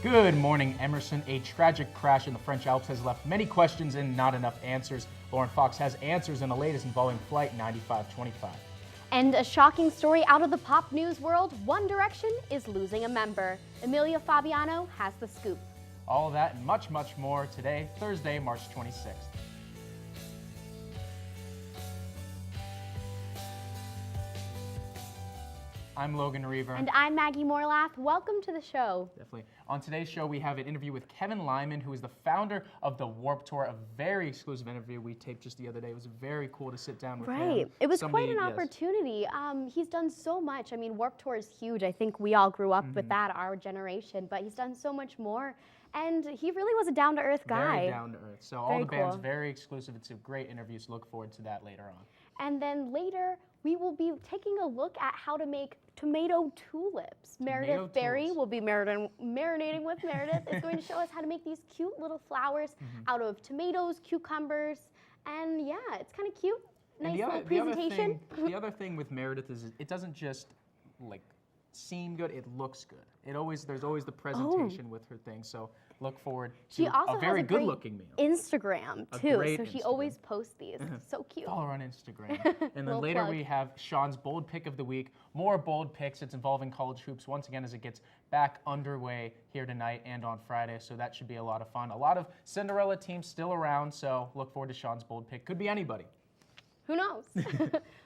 Good morning, Emerson. A tragic crash in the French Alps has left many questions and not enough answers. Lauren Fox has answers in the latest involving Flight 9525. And a shocking story out of the pop news world, One Direction is losing a member. Emilia Fabiano has the scoop. All of that and much, much more today, Thursday, March 26th. I'm Logan Reaver. And I'm Maggie Morlath. Welcome to the show. Definitely. On today's show, we have an interview with Kevin Lyman, who is the founder of the Warped Tour, a very exclusive interview we taped just the other day. It was very cool to sit down with him. Right. It was quite an opportunity. He's done so much. I mean, Warped Tour is huge. I think we all grew up with that, our generation, but he's done so much more. And he really was a down-to-earth guy. Very down-to-earth. So all the band's very exclusive. It's a great interview, so look forward to that later on. And then later, we will be taking a look at how to make tomato tulips. Meredith Barry will be marinating with Meredith. Is going to show us how to make these cute little flowers out of tomatoes, cucumbers, and yeah, it's kind of cute. Nice little presentation. The other thing with Meredith is it doesn't just like seem good, it looks good. There's always the presentation with her thing. So look forward to a very good-looking meal. Instagram too, so she always posts these. So cute. Follow her on Instagram. And then later we have Sean's bold pick of the week. More bold picks. It's involving college hoops once again as it gets back underway here tonight and on Friday. So that should be a lot of fun. A lot of Cinderella teams still around. So look forward to Sean's bold pick. Could be anybody. Who knows?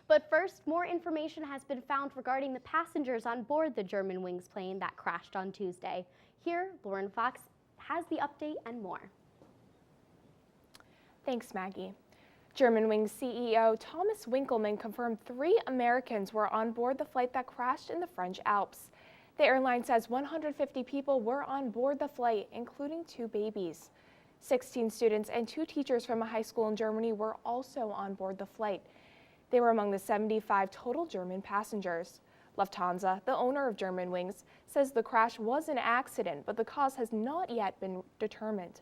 But first, more information has been found regarding the passengers on board the Germanwings plane that crashed on Tuesday. Here, Lauren Fox has the update and more. Thanks, Maggie. Germanwings CEO Thomas Winkelmann confirmed 3 Americans were on board the flight that crashed in the French Alps. The airline says 150 people were on board the flight, including 2 babies. 16 students and 2 teachers from a high school in Germany were also on board the flight. They were among the 75 total German passengers. Lufthansa, the owner of Germanwings, says the crash was an accident, but the cause has not yet been determined.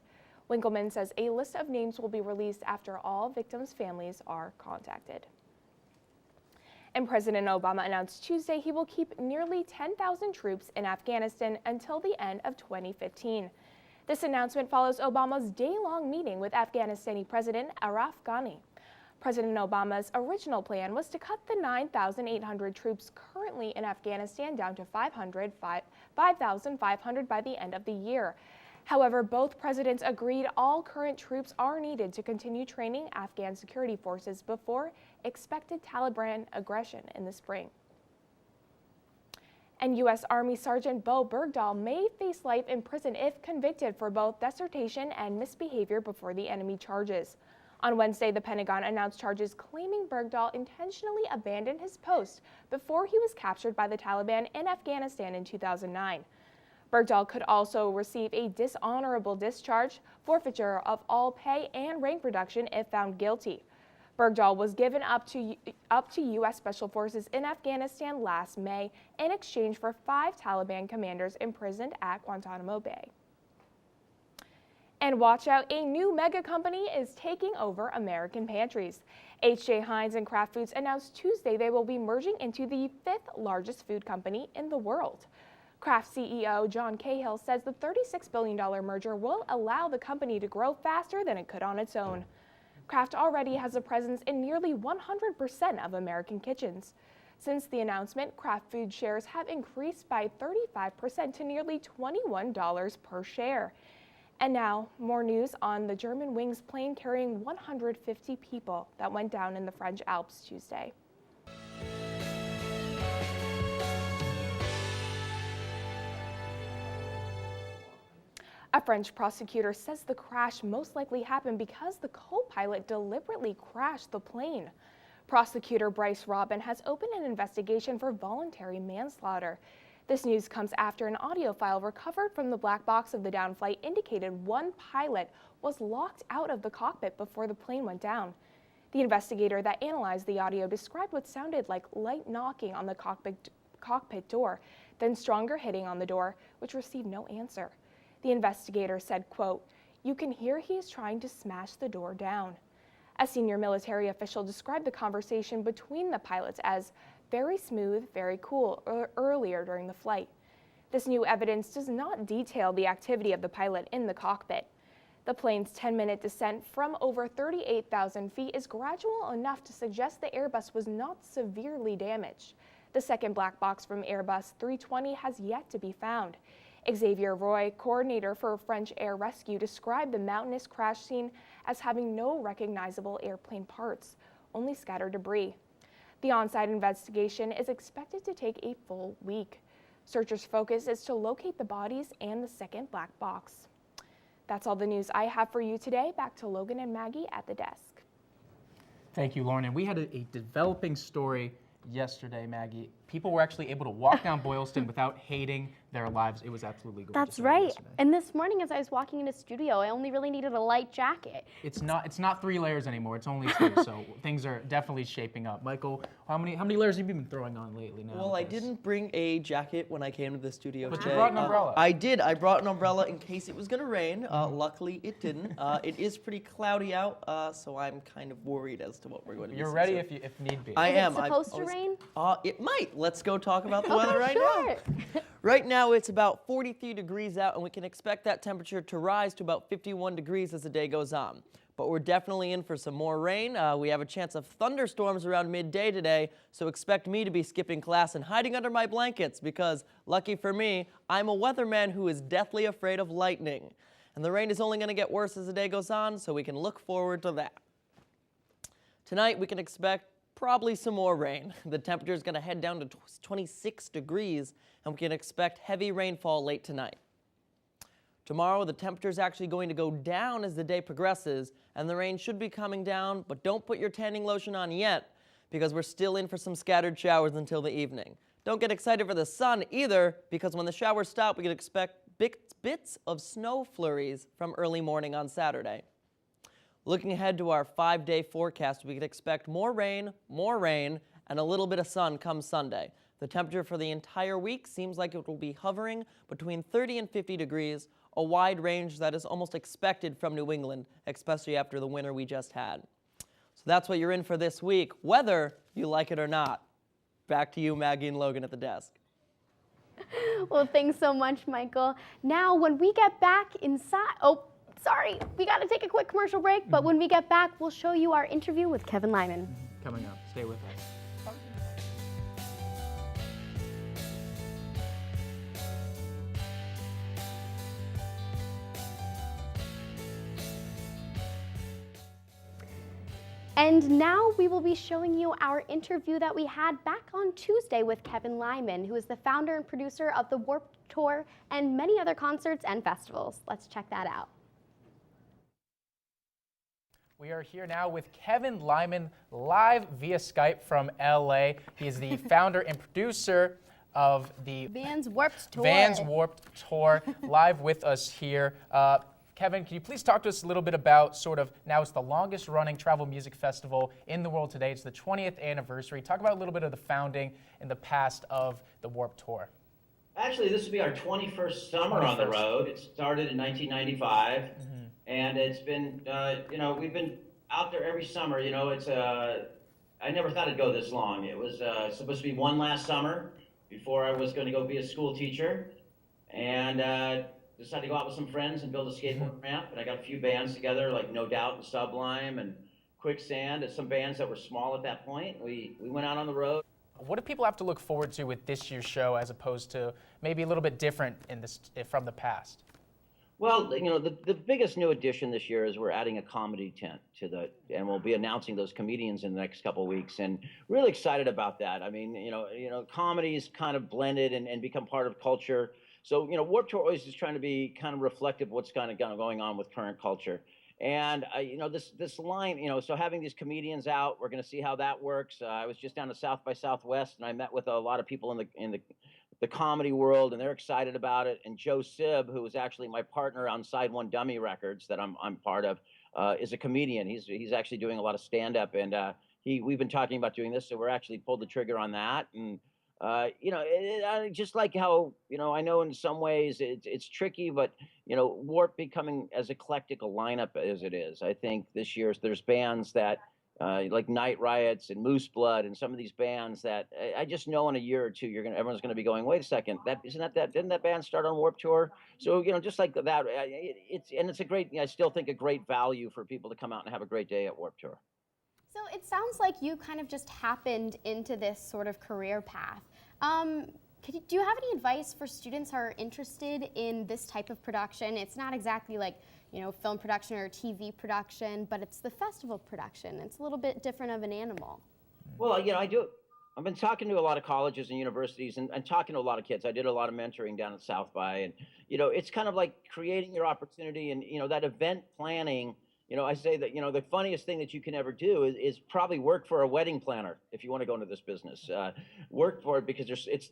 Winkelmann says a list of names will be released after all victims' families are contacted. And President Obama announced Tuesday he will keep nearly 10,000 troops in Afghanistan until the end of 2015. This announcement follows Obama's day-long meeting with Afghanistani President Ashraf Ghani. President Obama's original plan was to cut the 9,800 troops currently in Afghanistan down to 5,500 by the end of the year. However, both presidents agreed all current troops are needed to continue training Afghan security forces before expected Taliban aggression in the spring. And U.S. Army Sergeant Bo Bergdahl may face life in prison if convicted for both desertion and misbehavior before the enemy charges. On Wednesday, the Pentagon announced charges claiming Bergdahl intentionally abandoned his post before he was captured by the Taliban in Afghanistan in 2009. Bergdahl could also receive a dishonorable discharge, forfeiture of all pay, and rank reduction if found guilty. Bergdahl was given up to U.S. Special Forces in Afghanistan last May in exchange for 5 Taliban commanders imprisoned at Guantanamo Bay. And watch out, a new mega company is taking over American pantries. H.J. Heinz and Kraft Foods announced Tuesday they will be merging into the 5th largest food company in the world. Kraft CEO John Cahill says the $36 billion merger will allow the company to grow faster than it could on its own. Kraft already has a presence in nearly 100% of American kitchens. Since the announcement, Kraft Food shares have increased by 35% to nearly $21 per share. And now, more news on the Germanwings plane carrying 150 people that went down in the French Alps Tuesday. A French prosecutor says the crash most likely happened because the co-pilot deliberately crashed the plane. Prosecutor Bryce Robin has opened an investigation for voluntary manslaughter. This news comes after an audio file recovered from the black box of the down flight indicated one pilot was locked out of the cockpit before the plane went down. The investigator that analyzed the audio described what sounded like light knocking on the cockpit door, then stronger hitting on the door, which received no answer. The investigator said, quote, "You can hear he is trying to smash the door down." A senior military official described the conversation between the pilots as very smooth, very cool earlier during the flight. This new evidence does not detail the activity of the pilot in the cockpit. The plane's 10-minute descent from over 38,000 feet is gradual enough to suggest the Airbus was not severely damaged. The second black box from Airbus 320 has yet to be found. Xavier Roy, coordinator for French Air Rescue, described the mountainous crash scene as having no recognizable airplane parts, only scattered debris. The on-site investigation is expected to take a full week. Searchers' focus is to locate the bodies and the second black box. That's all the news I have for you today. Back to Logan and Maggie at the desk. Thank you, Lauren. And we had a developing story yesterday, Maggie. People were actually able to walk down Boylston without hating their lives. It was absolutely gorgeous. That's right. And this morning, as I was walking into studio, I only really needed a light jacket. It's not 3 layers anymore. It's only 2. So things are definitely shaping up. Michael, how many layers have you been throwing on lately now? Well, I didn't bring a jacket when I came to the studio today. But you brought an umbrella. I did. I brought an umbrella in case it was going to rain. Luckily, it didn't. It is pretty cloudy out, so I'm kind of worried as to what we're going to do. You're ready if need be. I am. Is it supposed to rain? It might. Let's go talk about the weather right now. Right now, it's about 43 degrees out, and we can expect that temperature to rise to about 51 degrees as the day goes on. But we're definitely in for some more rain. We have a chance of thunderstorms around midday today, so expect me to be skipping class and hiding under my blankets because, lucky for me, I'm a weatherman who is deathly afraid of lightning. And the rain is only going to get worse as the day goes on, so we can look forward to that. Tonight, we can expect probably some more rain. The temperature is going to head down to 26 degrees, and we can expect heavy rainfall late tonight. Tomorrow, the temperature is actually going to go down as the day progresses, and the rain should be coming down, but don't put your tanning lotion on yet, because we're still in for some scattered showers until the evening. Don't get excited for the sun either, because when the showers stop, we can expect bits of snow flurries from early morning on Saturday. Looking ahead to our 5-day forecast, we can expect more rain, and a little bit of sun come Sunday. The temperature for the entire week seems like it will be hovering between 30 and 50 degrees, a wide range that is almost expected from New England, especially after the winter we just had. So that's what you're in for this week, whether you like it or not. Back to you, Maggie and Logan at the desk. Well, thanks so much, Michael. Now, when we get back inside, sorry, we got to take a quick commercial break, but when we get back, we'll show you our interview with Kevin Lyman. Coming up. Stay with us. And now we will be showing you our interview that we had back on Tuesday with Kevin Lyman, who is the founder and producer of the Warped Tour and many other concerts and festivals. Let's check that out. We are here now with Kevin Lyman, live via Skype from LA. He is the founder and producer of the Vans Warped Tour, live with us here. Kevin, can you please talk to us a little bit about now it's the longest running travel music festival in the world today. It's the 20th anniversary. Talk about a little bit of the founding and the past of the Warped Tour. Actually, this will be our 21st summer on the road. It started in 1995, and it's been, we've been out there every summer. I never thought it'd go this long. It was supposed to be one last summer before I was going to go be a school teacher, and decided to go out with some friends and build a skateboard ramp. And I got a few bands together, like No Doubt and Sublime and Quicksand, and some bands that were small at that point. We went out on the road. What do people have to look forward to with this year's show as opposed to maybe a little bit different from the past? Well, the biggest new addition this year is we're adding a comedy tent and we'll be announcing those comedians in the next couple of weeks, and really excited about that. I mean, comedy's kind of blended and become part of culture. So, Warped Tour always is trying to be kind of reflective of what's kind of going on with current culture. And, this line, so having these comedians out, we're going to see how that works. I was just down to South by Southwest, and I met with a lot of people in the comedy world, and they're excited about it. And Joe Sib, who is actually my partner on Side One Dummy Records that I'm part of, is a comedian. He's actually doing a lot of stand-up, and we've been talking about doing this, so we're actually pulled the trigger on that. And just like how, I know in some ways it's tricky, but, Warp becoming as eclectic a lineup as it is. I think this year there's bands that, like Night Riots and Moose Blood and some of these bands that I just know in a year or two everyone's gonna be going, wait a second, didn't that band start on Warped Tour? So just like that, it's a great, I still think a great value for people to come out and have a great day at Warped Tour. So it sounds like you kind of just happened into this sort of career path. Do you have any advice for students who are interested in this type of production? It's not exactly like, film production or TV production, but it's the festival production. It's a little bit different of an animal. Well, I've been talking to a lot of colleges and universities and talking to a lot of kids. I did a lot of mentoring down at South by, and, it's kind of like creating your opportunity and, that event planning. I say that, the funniest thing that you can ever do is probably work for a wedding planner if you want to go into this business. Work for it because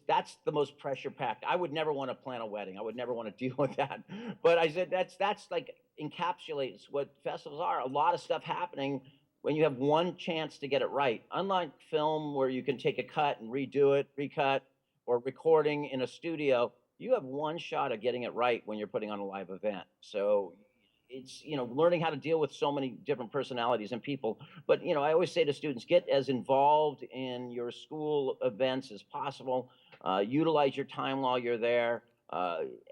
that's the most pressure packed. I would never want to plan a wedding. I would never want to deal with that. But I said that's like encapsulates what festivals are. A lot of stuff happening when you have one chance to get it right. Unlike film where you can take a cut and redo it, recut, or recording in a studio, you have one shot of getting it right when you're putting on a live event. So it's, learning how to deal with so many different personalities and people. But, I always say to students, get as involved in your school events as possible. Utilize your time while you're there.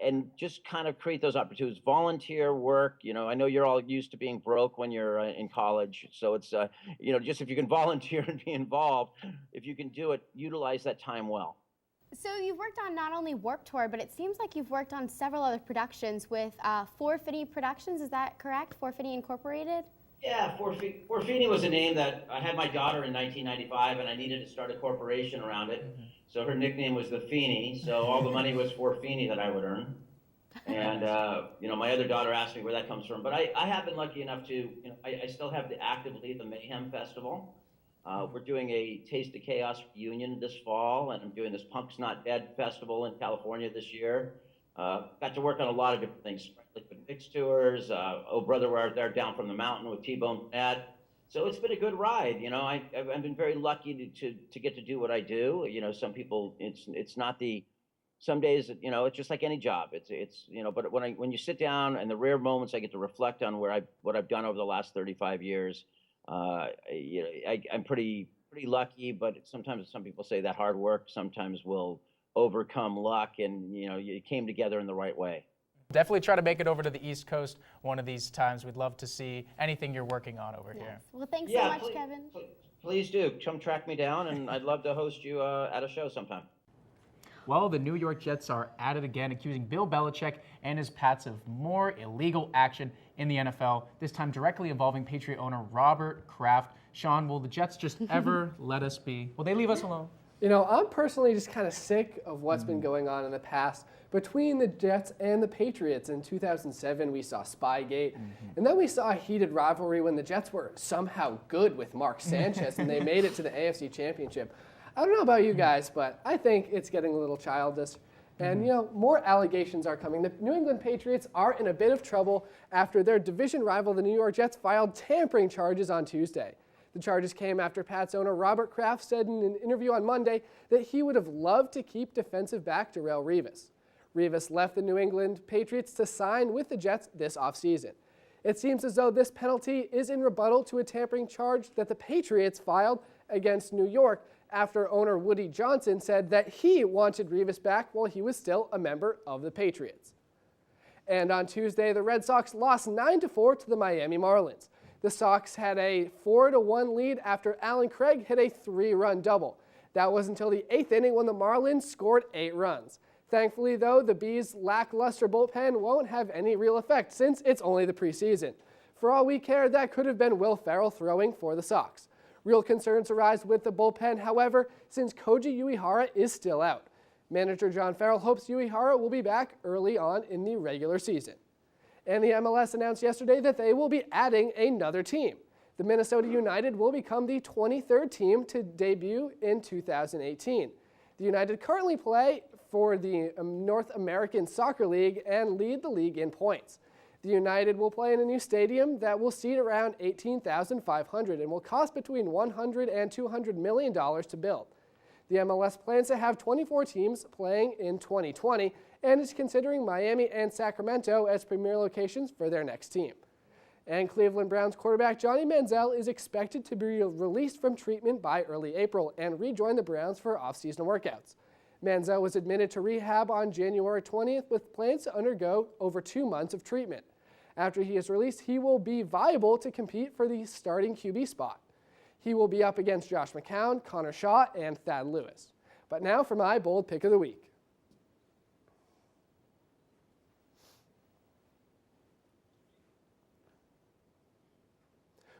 And just kind of create those opportunities. Volunteer work. I know you're all used to being broke when you're in college. So it's, just if you can volunteer and be involved, if you can do it, utilize that time well. So you've worked on not only Warped Tour, but it seems like you've worked on several other productions with Forfini Productions. Is that correct? Forfini Incorporated? Yeah, Forfini was a name that I had my daughter in 1995, and I needed to start a corporation around it. Mm-hmm. So her nickname was the Feeny. So all the money was Forfini that I would earn. And my other daughter asked me where that comes from. But I have been lucky enough to, I still have to actively the Mayhem Festival. We're doing a Taste of Chaos reunion this fall, and I'm doing this Punk's Not Dead festival in California this year. Got to work on a lot of different things, Liquid Mix tours, Oh Brother Where Art Thou Down from the Mountain with T-Bone Burnett. So it's been a good ride. I've been very lucky to get to do what I do. Some people, it's not some days, it's just like any job. It's but when you sit down and the rare moments I get to reflect on what I've done over the last 35 years, I'm pretty lucky, but sometimes some people say that hard work sometimes will overcome luck, and you came together in the right way. Definitely try to make it over to the East Coast one of these times. We'd love to see anything you're working on over here. Well, thanks so much, Kevin. Please do. Come track me down, and I'd love to host you at a show sometime. Well, the New York Jets are at it again, accusing Bill Belichick and his Pats of more illegal action in the NFL, this time directly involving Patriot owner Robert Kraft. Sean, will the Jets just ever let us be? Will they leave us alone? I'm personally just kind of sick of what's been going on in the past. Between the Jets and the Patriots in 2007, we saw Spygate, and then we saw a heated rivalry when the Jets were somehow good with Mark Sanchez, and they made it to the AFC Championship. I don't know about you guys, but I think it's getting a little childish. And, more allegations are coming. The New England Patriots are in a bit of trouble after their division rival, the New York Jets, filed tampering charges on Tuesday. The charges came after Pats owner Robert Kraft said in an interview on Monday that he would have loved to keep defensive back Darrelle Revis. Revis left the New England Patriots to sign with the Jets this offseason. It seems as though this penalty is in rebuttal to a tampering charge that the Patriots filed against New York after owner Woody Johnson said that he wanted Revis back while he was still a member of the Patriots. And on Tuesday, the Red Sox lost 9-4 to the Miami Marlins. The Sox had a 4-1 lead after Alan Craig hit a 3-run double. That was until the 8th inning when the Marlins scored 8 runs. Thankfully, though, the Bees' lackluster bullpen won't have any real effect since it's only the preseason. For all we care, that could have been Will Ferrell throwing for the Sox. Real concerns arise with the bullpen, however, since Koji Uehara is still out. Manager John Farrell hopes Uehara will be back early on in the regular season. And the MLS announced yesterday that they will be adding another team. The Minnesota United will become the 23rd team to debut in 2018. The United currently play for the North American Soccer League and lead the league in points. The United will play in a new stadium that will seat around 18,500 and will cost between $100 and $200 million to build. The MLS plans to have 24 teams playing in 2020 and is considering Miami and Sacramento as premier locations for their next team. And Cleveland Browns quarterback Johnny Manziel is expected to be released from treatment by early April and rejoin the Browns for off-season workouts. Manziel was admitted to rehab on January 20th with plans to undergo over 2 months of treatment. After he is released, he will be viable to compete for the starting QB spot. He will be up against Josh McCown, Connor Shaw, and Thad Lewis. But now for my bold pick of the week.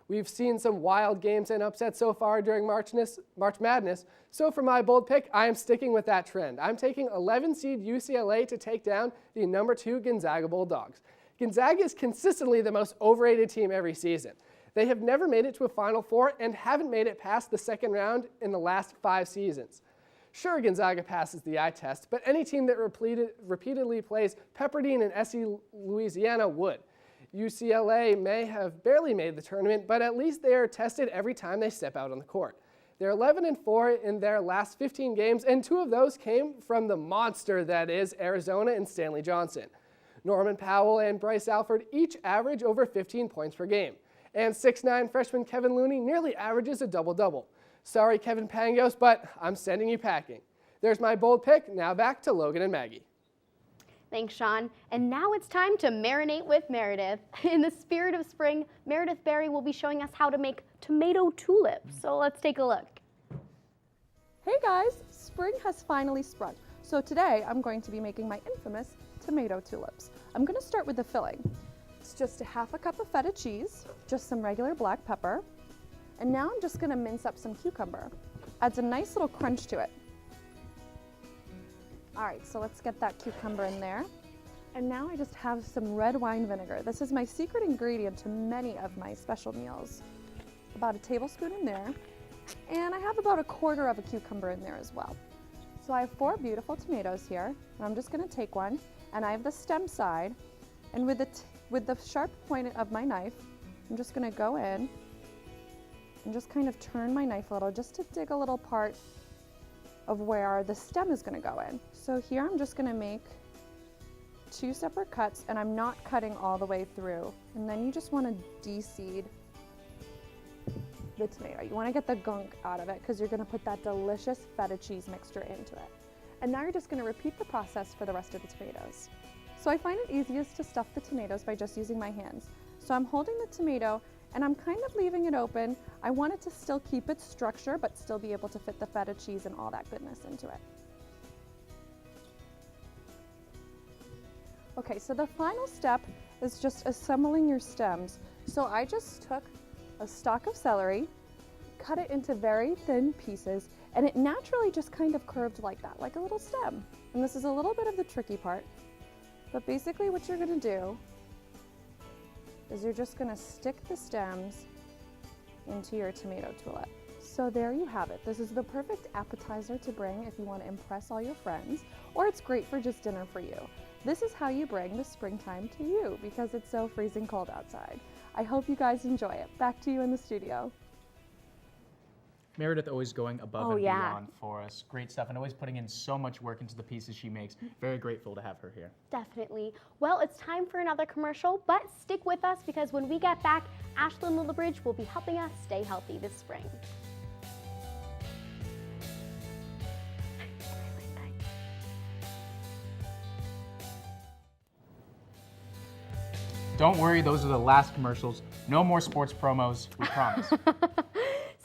We've seen some wild games and upsets so far during March Madness, so for my bold pick, I am sticking with that trend. I'm taking 11 seed UCLA to take down the number 2 Gonzaga Bulldogs. Gonzaga is consistently the most overrated team every season. They have never made it to a Final Four and haven't made it past the second round in the last 5 seasons. Sure, Gonzaga passes the eye test, but any team that repeatedly plays Pepperdine and SC Louisiana would. UCLA may have barely made the tournament, but at least they are tested every time they step out on the court. They're 11-4 in their last 15 games, and 2 of those came from the monster that is Arizona and Stanley Johnson. Norman Powell and Bryce Alford each average over 15 points per game, and 6'9" freshman Kevin Looney nearly averages a double-double. Sorry, Kevin Pangos, but I'm sending you packing. There's my bold pick. Now back to Logan and Maggie. Thanks, Sean. And now it's time to marinate with Meredith. In the spirit of spring, Meredith Barry will be showing us how to make tomato tulips. So let's take a look. Hey guys, spring has finally sprung. So today I'm going to be making my infamous tomato tulips. I'm going to start with the filling. It's just a half a cup of feta cheese, just some regular black pepper, and now I'm just going to mince up some cucumber. Adds a nice little crunch to it. All right, so let's get that cucumber in there. And now I just have some red wine vinegar. This is my secret ingredient to many of my special meals. About a tablespoon in there. And I have about a quarter of a cucumber in there as well. So I have 4 beautiful tomatoes here. And I'm just gonna take one, and I have the stem side. And with the sharp point of my knife, I'm just gonna go in and just kind of turn my knife a little, just to dig a little part of where the stem is going to go in. So here I'm just going to make 2 separate cuts, and I'm not cutting all the way through. And then you just want to de-seed the tomato. You want to get the gunk out of it because you're going to put that delicious feta cheese mixture into it. And now you're just going to repeat the process for the rest of the tomatoes. So I find it easiest to stuff the tomatoes by just using my hands. So I'm holding the tomato and I'm kind of leaving it open. I want it to still keep its structure, but still be able to fit the feta cheese and all that goodness into it. Okay, so the final step is just assembling your stems. So I just took a stalk of celery, cut it into very thin pieces, and it naturally just kind of curved like that, like a little stem. And this is a little bit of the tricky part. But basically what you're gonna do is you're just gonna stick the stems into your tomato tulip. So there you have it. This is the perfect appetizer to bring if you want to impress all your friends, or it's great for just dinner for you. This is how you bring the springtime to you because it's so freezing cold outside. I hope you guys enjoy it. Back to you in the studio. Meredith always going above and beyond for us. Great stuff, and always putting in so much work into the pieces she makes. Very grateful to have her here. Definitely. Well, it's time for another commercial, but stick with us because when we get back, Ashlyn Lillibridge will be helping us stay healthy this spring. Don't worry, those are the last commercials. No more sports promos, we promise.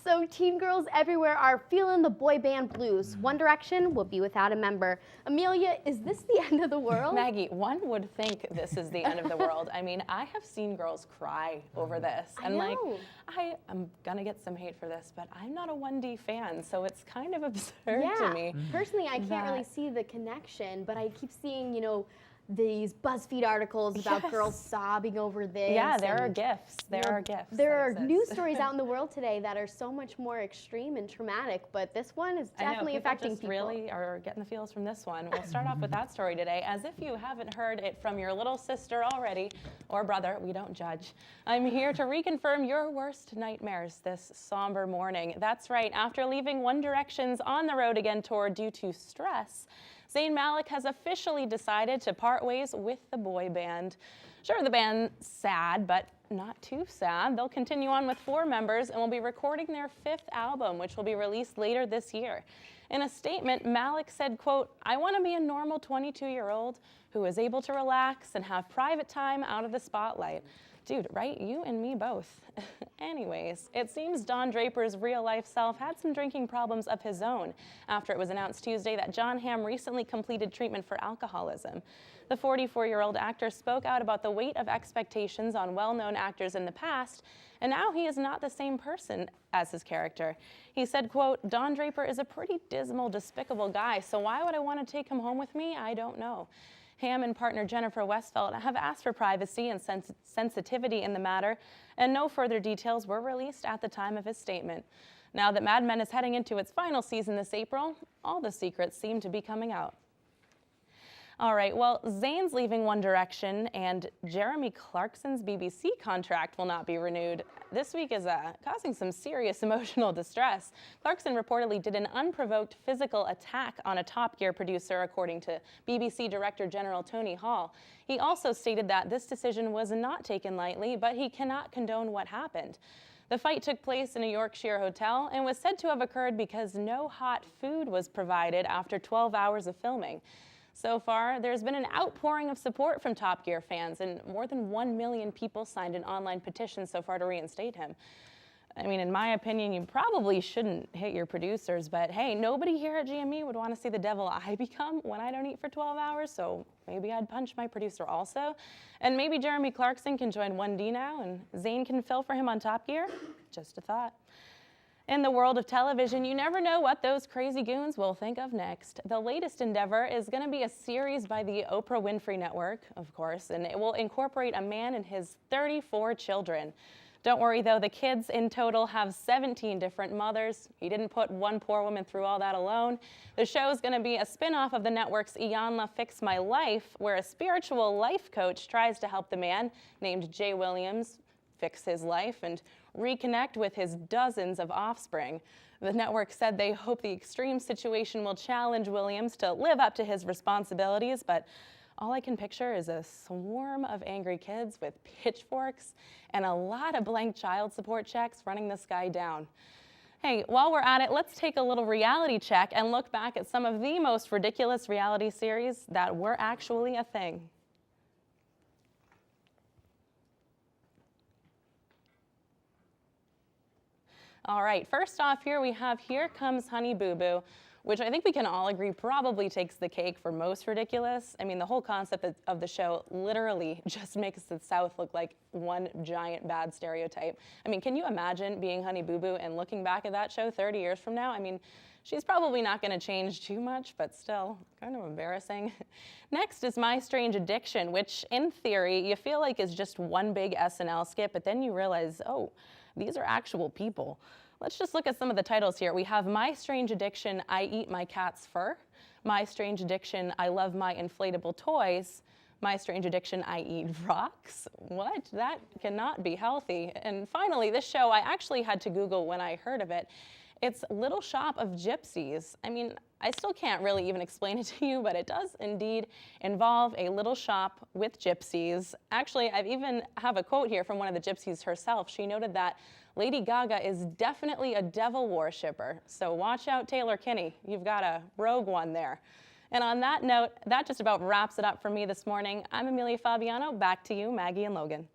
So teen girls everywhere are feeling the boy band blues. One Direction will be without a member. Amelia, is this the end of the world? Maggie, one would think this is the end of the world. I mean, I have seen girls cry over this. And I am gonna get some hate for this, but I'm not a 1D fan, so it's kind of absurd to me. Personally, I can't really see the connection, but I keep seeing, you know, these BuzzFeed articles about girls sobbing over this. Yeah, there are GIFs. There are GIFs. There are news stories out in the world today that are so much more extreme and traumatic, but this one is definitely affecting people. Really are getting the feels from this one. We'll start off with that story today. As if you haven't heard it from your little sister already, or brother, we don't judge. I'm here to reconfirm your worst nightmares this somber morning. That's right, after leaving One Direction's On the Road Again tour due to stress, Zayn Malik has officially decided to part part ways with the boy band. Sure, the band's sad, but not too sad. They'll continue on with 4 members and will be recording their 5th album, which will be released later this year. In a statement, Malik said, quote, "I want to be a normal 22-year-old who is able to relax and have private time out of the spotlight." Dude, right? You and me both. Anyways, it seems Don Draper's real-life self had some drinking problems of his own after it was announced Tuesday that Jon Hamm recently completed treatment for alcoholism. The 44-year-old actor spoke out about the weight of expectations on well-known actors in the past, and now he is not the same person as his character. He said, quote, "Don Draper is a pretty dismal, despicable guy, so why would I want to take him home with me? I don't know." Hamm and partner Jennifer Westfeldt have asked for privacy and sensitivity in the matter, and no further details were released at the time of his statement. Now that Mad Men is heading into its final season this April, all the secrets seem to be coming out. All right, well, Zayn's leaving One Direction and Jeremy Clarkson's BBC contract will not be renewed. This week is causing some serious emotional distress. Clarkson reportedly did an unprovoked physical attack on a Top Gear producer, according to BBC Director General Tony Hall. He also stated that this decision was not taken lightly, but he cannot condone what happened. The fight took place in a Yorkshire hotel and was said to have occurred because no hot food was provided after 12 hours of filming. So far, there's been an outpouring of support from Top Gear fans, and more than 1 million people signed an online petition so far to reinstate him. I mean, in my opinion, you probably shouldn't hit your producers, but hey, nobody here at GME would want to see the devil I become when I don't eat for 12 hours, so maybe I'd punch my producer also. And maybe Jeremy Clarkson can join 1D now, and Zayn can fill for him on Top Gear. Just a thought. In the world of television, you never know what those crazy goons will think of next. The latest endeavor is going to be a series by the Oprah Winfrey Network, of course, and it will incorporate a man and his 34 children. Don't worry, though, the kids in total have 17 different mothers. He didn't put one poor woman through all that alone. The show is going to be a spin-off of the network's Iyanla Fix My Life, where a spiritual life coach tries to help the man, named Jay Williams, fix his life and reconnect with his dozens of offspring. The network said they hope the extreme situation will challenge Williams to live up to his responsibilities, but all I can picture is a swarm of angry kids with pitchforks and a lot of blank child support checks running this guy down. Hey, while we're at it, let's take a little reality check and look back at some of the most ridiculous reality series that were actually a thing. All right, first off here we have Here Comes Honey Boo Boo, which I think we can all agree probably takes the cake for most ridiculous. I mean, the whole concept of the show literally just makes the South look like one giant bad stereotype. I mean, can you imagine being Honey Boo Boo and looking back at that show 30 years from now? I mean, she's probably not going to change too much, but still, kind of embarrassing. Next is My Strange Addiction, which in theory, you feel like is just one big SNL skit, but then you realize, oh, these are actual people. Let's just look at some of the titles here. We have My Strange Addiction, I Eat My Cat's Fur. My Strange Addiction, I Love My Inflatable Toys. My Strange Addiction, I Eat Rocks. What? That cannot be healthy. And finally, this show I actually had to Google when I heard of it. It's Little Shop of Gypsies. I mean, I still can't really even explain it to you, but it does indeed involve a little shop with gypsies. Actually, I even have a quote here from one of the gypsies herself. She noted that Lady Gaga is definitely a devil worshipper. So watch out, Taylor Kinney. You've got a rogue one there. And on that note, that just about wraps it up for me this morning. I'm Amelia Fabiano. Back to you, Maggie and Logan.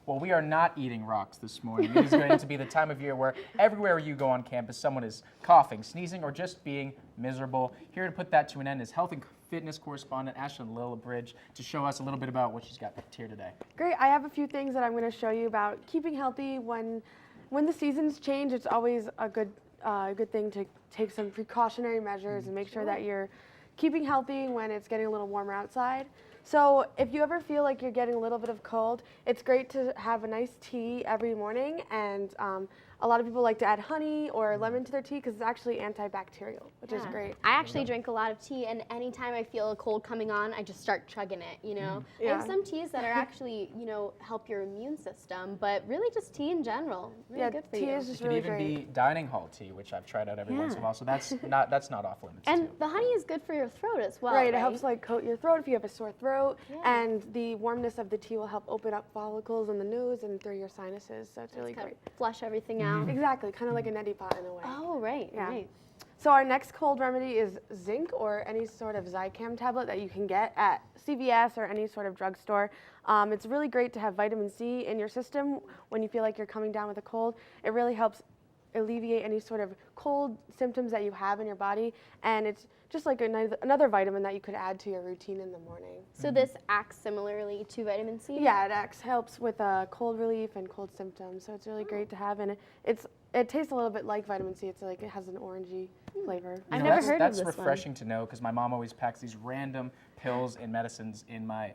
Well, we are not eating rocks this morning. It is going to be the time of year where everywhere you go on campus, someone is coughing, sneezing, or just being miserable. Here to put that to an end is health and fitness correspondent Ashlyn Lillibridge to show us a little bit about what she's got here today. Great. I have a few things that I'm going to show you about keeping healthy when the seasons change. It's always a good thing to take some precautionary measures and make sure that you're keeping healthy when it's getting a little warmer outside. So if you ever feel like you're getting a little bit of cold, it's great to have a nice tea every morning and A lot of people like to add honey or lemon to their tea because it's actually antibacterial, which is great. I actually drink a lot of tea, and anytime I feel a cold coming on, I just start chugging it, you know? I have some teas that are actually, you know, help your immune system, but really just tea in general. Really good for tea you. is just It could really even great. be dining hall tea, which I've tried out every once in a while, so that's not off limits. And too. the honey is good for your throat as well, Right, it helps like coat your throat if you have a sore throat, Yeah. and the warmness of the tea will help open up follicles in the nose and through your sinuses, so it's really Kind great. of flush everything out. Exactly, kind of like a neti pot in a way. Oh, right, right. So our next cold remedy is zinc or any sort of Zicam tablet that you can get at CVS or any sort of drugstore. It's really great to have vitamin C in your system when you feel like you're coming down with a cold. It really helps alleviate any sort of cold symptoms that you have in your body, and it's just like another vitamin that you could add to your routine in the morning. So this acts similarly to vitamin C? Yeah, it helps with cold relief and cold symptoms, so it's really great to have, and it tastes a little bit like vitamin C. It's like it has an orangey flavor. I've never heard of That's this refreshing to know because my mom always packs these random pills and medicines in my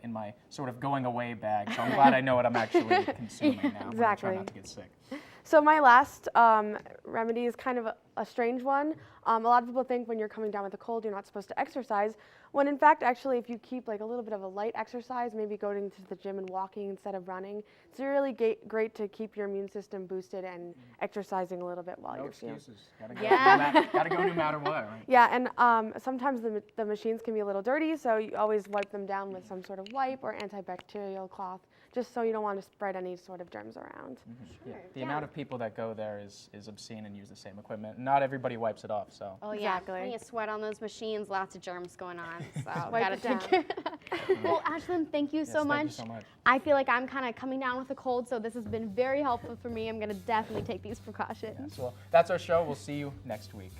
sort of going away bag. So I'm glad I know what I'm actually consuming now. I'm gonna try not to get sick. So my last remedy is kind of a strange one. A lot of people think when you're coming down with a cold, you're not supposed to exercise, when in fact, actually, if you keep like a little bit of a light exercise, maybe going to the gym and walking instead of running, it's really great to keep your immune system boosted and exercising a little bit while you're feeling. Excuses. Gotta go no matter what. Right? Yeah, and sometimes the machines can be a little dirty, so you always wipe them down with some sort of wipe or antibacterial cloth, just so you don't want to spread any sort of germs around. Yeah. The amount of people that go there is obscene and use the same equipment. Not everybody wipes it off, so. Oh yeah, Exactly. plenty of sweat on those machines, lots of germs going on, so Wipe gotta it take down. care of that. Well, Ashlyn, thank you so much. Thank you so much. I feel like I'm kind of coming down with a cold, so this has been very helpful for me. I'm gonna definitely take these precautions. Yeah, so that's our show. We'll see you next week.